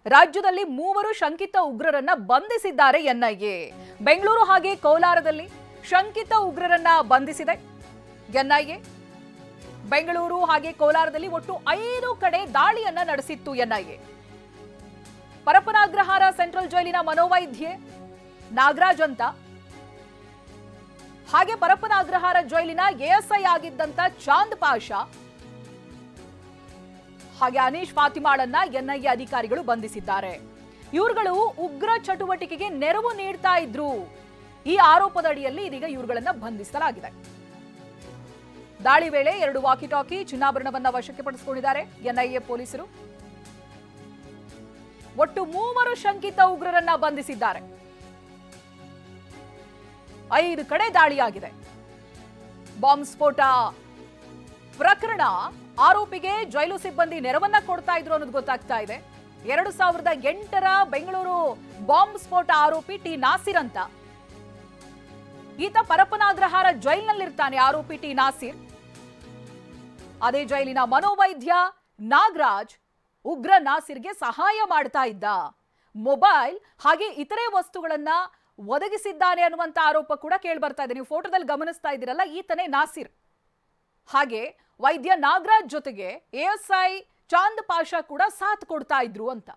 ರಾಜ್ಯದಲ್ಲಿ 3 ಶಂಕಿತ ಉಗ್ರರನ್ನ ಬಂಧಿಸಿದ್ದಾರೆ ಎನ್ಐಎ. ಬೆಂಗಳೂರು ಹಾಗೆ ಕೋಲಾರದಲ್ಲಿ ಶಂಕಿತ ಉಗ್ರರನ್ನ ಬಂಧಿಸಿದೆ ಎನ್ಐಎ. ಬೆಂಗಳೂರು ಹಾಗೆ ಕೋಲಾರದಲ್ಲಿ ಒಟ್ಟು 5 ಕಡೆ ದಾಳಿಯನ್ನ ನಡೆಸಿತ್ತು ಎನ್ಐಎ. ಪರಪ್ಪನಾಗ್ರಹಾರ ಸೆಂಟ್ರಲ್ ಜೈಲಿನ ಮನೋವೈದ್ಯೆ ನಾಗರಾಜ್ ಅಂತ, ಹಾಗೆ ಪರಪ್ಪನಾಗ್ರಹಾರ ಜೈಲಿನ ಎಎಸ್ಐ ಆಗಿದ್ದಂತ ಚಾಂದ್ ಪಾಷಾ, ಹಾಗೆ ಅನೀಶ್ ಫಾತಿಮಾಳನ್ನ ಎನ್ಐಎ ಅಧಿಕಾರಿಗಳು ಬಂಧಿಸಿದ್ದಾರೆ. ಇವರುಗಳು ಉಗ್ರ ಚಟುವಟಿಕೆಗೆ ನೆರವು ನೀಡ್ತಾ ಇದ್ರು. ಈ ಆರೋಪದ ಅಡಿಯಲ್ಲಿ ಇದೀಗ ಇವರುಗಳನ್ನ ಬಂಧಿಸಲಾಗಿದೆ. ದಾಳಿ ವೇಳೆ 2 ವಾಕಿಟಾಕಿ, ಚಿನ್ನಾಭರಣವನ್ನ ವಶಕ್ಕೆ ಪಡಿಸಿಕೊಂಡಿದ್ದಾರೆ ಎನ್ಐಎ ಪೊಲೀಸರು. ಒಟ್ಟು 3 ಶಂಕಿತ ಉಗ್ರರನ್ನ ಬಂಧಿಸಿದ್ದಾರೆ. 5 ಕಡೆ ದಾಳಿಯಾಗಿದೆ. ಬಾಂಬ್ ಸ್ಫೋಟ ಪ್ರಕರಣ ಆರೋಪಿಗೆ ಜೈಲು ಸಿಬ್ಬಂದಿ ನೆರವನ್ನ ಕೊಡ್ತಾ ಇದ್ರು ಅನ್ನೋದು ಗೊತ್ತಾಗ್ತಾ ಇದೆ. 2008ರ ಬೆಂಗಳೂರು ಬಾಂಬ್ ಸ್ಫೋಟ ಆರೋಪಿ ಟಿ ನಾಸಿರ್ ಅಂತ. ಈತ ಪರಪ್ಪನಾಗ್ರಹಾರ ಜೈಲಿನಲ್ಲಿರ್ತಾನೆ. ಆರೋಪಿ ಟಿ ನಾಸಿರ್ ಅದೇ ಜೈಲಿನ ಮನೋವೈದ್ಯ ನಾಗರಾಜ್ ಉಗ್ರ ನಾಸಿರ್ಗೆ ಸಹಾಯ ಮಾಡ್ತಾ ಇದ್ದ. ಮೊಬೈಲ್ ಹಾಗೆ ಇತರೆ ವಸ್ತುಗಳನ್ನ ಒದಗಿಸಿದ್ದಾನೆ ಅನ್ನುವಂತ ಆರೋಪ ಕೂಡ ಕೇಳಿ ಬರ್ತಾ ಇದೆ. ನೀವು ಫೋಟೋದಲ್ಲಿ ಗಮನಿಸ್ತಾ ಇದ್ದೀರಲ್ಲ, ಈತನೇ ನಾಸಿರ್. ಹಾಗೆ ವೈದ್ಯ ನಾಗರಾಜ್ ಜೊತೆಗೆ ಎಎಸ್ಐ ಚಾಂದ್ ಪಾಷಾ ಕೂಡ ಸಾಥ್ ಕೊಡ್ತಾ ಇದ್ರು ಅಂತ.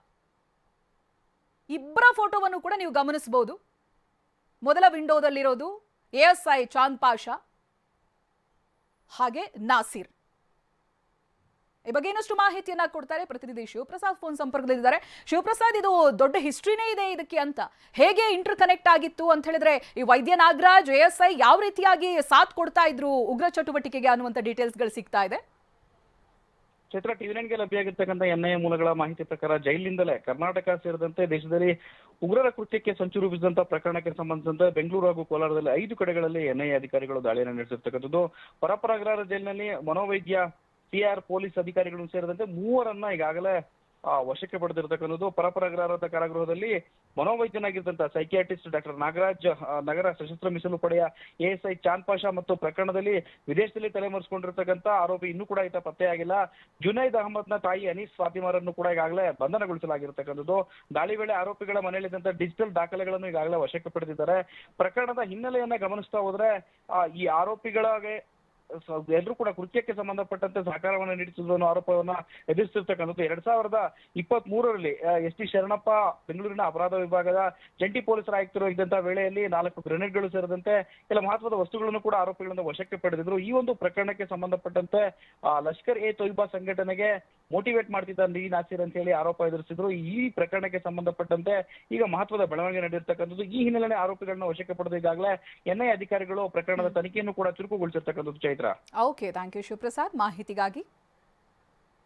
ಇಬ್ಬರ ಫೋಟೋವನ್ನು ಕೂಡ ನೀವು ಗಮನಿಸಬಹುದು. ಮೊದಲ ವಿಂಡೋದಲ್ಲಿರೋದು ಎಎಸ್ಐ ಚಾಂದ್ ಪಾಷಾ ಹಾಗೆ ನಾಸಿರ್. ಈ ಬಗ್ಗೆ ಇನ್ನಷ್ಟು ಮಾಹಿತಿಯನ್ನ ಕೊಡ್ತಾರೆ ಪ್ರತಿನಿಧಿ ಶಿವಪ್ರಸಾದ್ ಫೋನ್ ಸಂಪರ್ಕದಲ್ಲಿದ್ದಾರೆ. ಶಿವಪ್ರಸಾದ್, ಇದು ದೊಡ್ಡ ಹಿಸ್ಟ್ರಿನೇ ಇದೆ ಇದಕ್ಕೆ ಅಂತ. ಹೇಗೆ ಇಂಟರ್ ಕನೆಕ್ಟ್ ಆಗಿತ್ತು ಅಂತ ಹೇಳಿದ್ರೆ ಈ ವೈದ್ಯ ನಾಗರಾಜ್ ಎಎಸ್ಐ ಯಾವ ರೀತಿಯಾಗಿ ಸಾಥ್ ಕೊಡ್ತಾ ಇದ್ರು ಉಗ್ರ ಚಟುವಟಿಕೆಗೆ ಅನ್ನುವಂತ ಡೀಟೇಲ್ಸ್ ಗಳು ಸಿಗ್ತಾ ಇದೆ? ಚೈತ್ರ, ಟಿವಿ9ಗೆ ಲಭ್ಯವಾಗಿರ್ತಕ್ಕಂಥ ಎನ್ಐಎ ಮೂಲಗಳ ಮಾಹಿತಿ ಪ್ರಕಾರ ಜೈಲಿನಿಂದಲೇ ಕರ್ನಾಟಕ ಸೇರಿದಂತೆ ದೇಶದಲ್ಲಿ ಉಗ್ರರ ಕೃತ್ಯಕ್ಕೆ ಸಂಚು ರೂಪಿಸಿದಂತ ಪ್ರಕರಣಕ್ಕೆ ಸಂಬಂಧಿಸಿದಂತೆ ಬೆಂಗಳೂರು ಹಾಗೂ ಕೋಲಾರದಲ್ಲಿ 5 ಕಡೆಗಳಲ್ಲಿ ಎನ್ಐಎ ಅಧಿಕಾರಿಗಳು ದಾಳಿಯನ್ನು ನಡೆಸಿರ್ತಕ್ಕಂಥದ್ದು. ಪರಪ್ಪನಾಗ್ರಹಾರ ಜೈಲಿನಲ್ಲಿ ಮನೋವೈದ್ಯ, ಸಿಆರ್ ಪೊಲೀಸ್ ಅಧಿಕಾರಿಗಳು ಸೇರಿದಂತೆ 3ರನ್ನ ಈಗಾಗಲೇ ವಶಕ್ಕೆ ಪಡೆದಿರತಕ್ಕಂಥದ್ದು. ಪರಪ್ಪನಾಗ್ರಹಾರ ಕಾರಾಗೃಹದಲ್ಲಿ ಮನೋವೈದ್ಯನಾಗಿದ್ದಂತ ಸೈಕಿಯಾಟ್ರಿಸ್ಟ್ ಡಾಕ್ಟರ್ ನಾಗರಾಜ್, ನಗರ ಸಶಸ್ತ್ರ ಮೀಸಲು ಪಡೆಯ ಎಎಸ್ಐ ಚಾಂದ್ ಪಾಷಾ ಮತ್ತು ಪ್ರಕರಣದಲ್ಲಿ ವಿದೇಶದಲ್ಲಿ ತಲೆಮರೆಸಿಕೊಂಡಿರ್ತಕ್ಕಂಥ ಆರೋಪಿ ಇನ್ನೂ ಕೂಡ ಈತ ಪತ್ತೆಯಾಗಿಲ್ಲ ಜುನೈದ್ ಅಹಮದ್ನ ತಾಯಿ ಅನೀಸ್ ಫಾತಿಮಾರನ್ನು ಕೂಡ ಈಗಾಗಲೇ ಬಂಧನಗೊಳಿಸಲಾಗಿರ್ತಕ್ಕಂಥದ್ದು. ದಾಳಿ ವೇಳೆ ಆರೋಪಿಗಳ ಮನೆಯಲ್ಲಿದ್ದಂತ ಡಿಜಿಟಲ್ ದಾಖಲೆಗಳನ್ನು ಈಗಾಗಲೇ ವಶಕ್ಕೆ ಪಡೆದಿದ್ದಾರೆ. ಪ್ರಕರಣದ ಹಿನ್ನೆಲೆಯನ್ನ ಗಮನಿಸ್ತಾ ಹೋದ್ರೆ ಈ ಆರೋಪಿಗಳಿಗೆ ಎಲ್ಲರೂ ಕೂಡ ಕೃತ್ಯಕ್ಕೆ ಸಂಬಂಧಪಟ್ಟಂತೆ ಸಹಕಾರವನ್ನು ನೀಡುತ್ತಿದ್ದು ಅನ್ನೋ ಆರೋಪವನ್ನ ಎದುರಿಸಿರ್ತಕ್ಕಂಥದ್ದು. 2023ರಲ್ಲಿ ಎಸ್.ಟಿ. ಶರಣಪ್ಪ ಬೆಂಗಳೂರಿನ ಅಪರಾಧ ವಿಭಾಗದ ಜಂಟಿ ಪೊಲೀಸರ ಆಯುಕ್ತರಾಗಿದ್ದಂತಹ ವೇಳೆಯಲ್ಲಿ 4 ಗ್ರೆನೇಡ್ಗಳು ಸೇರಿದಂತೆ ಕೆಲ ಮಹತ್ವದ ವಸ್ತುಗಳನ್ನು ಕೂಡ ಆರೋಪಿಗಳಿಂದ ವಶಕ್ಕೆ ಪಡೆದಿದ್ರು. ಈ ಒಂದು ಪ್ರಕರಣಕ್ಕೆ ಸಂಬಂಧಪಟ್ಟಂತೆ ಲಷ್ಕರ್ ಎ ತೊಯ್ಬಾ ಸಂಘಟನೆಗೆ ಮೋಟಿವೇಟ್ ಮಾಡ್ತಿದ್ದ ಟಿ ನಾಸಿರ್ ಅಂತ ಹೇಳಿ ಆರೋಪ ಎದುರಿಸಿದ್ರು. ಈ ಪ್ರಕರಣಕ್ಕೆ ಸಂಬಂಧಪಟ್ಟಂತೆ ಈಗ ಮಹತ್ವದ ಬೆಳವಣಿಗೆ ನಡೆದಿರ್ತಕ್ಕಂಥದ್ದು. ಈ ಹಿನ್ನೆಲೆ ಆರೋಪಿಗಳನ್ನ ವಶಕ್ಕೆ ಪಡೆದು ಈಗಾಗಲೇ ಎನ್ಐಎ ಅಧಿಕಾರಿಗಳು ಪ್ರಕರಣದ ತನಿಖೆಯನ್ನು ಕೂಡ ಚುರುಕುಗೊಳಿಸಿರ್ತಕ್ಕಂಥದ್ದು. Chaitra, okay, thank you Shivaprasad ಮಾಹಿತಿಗಾಗಿ.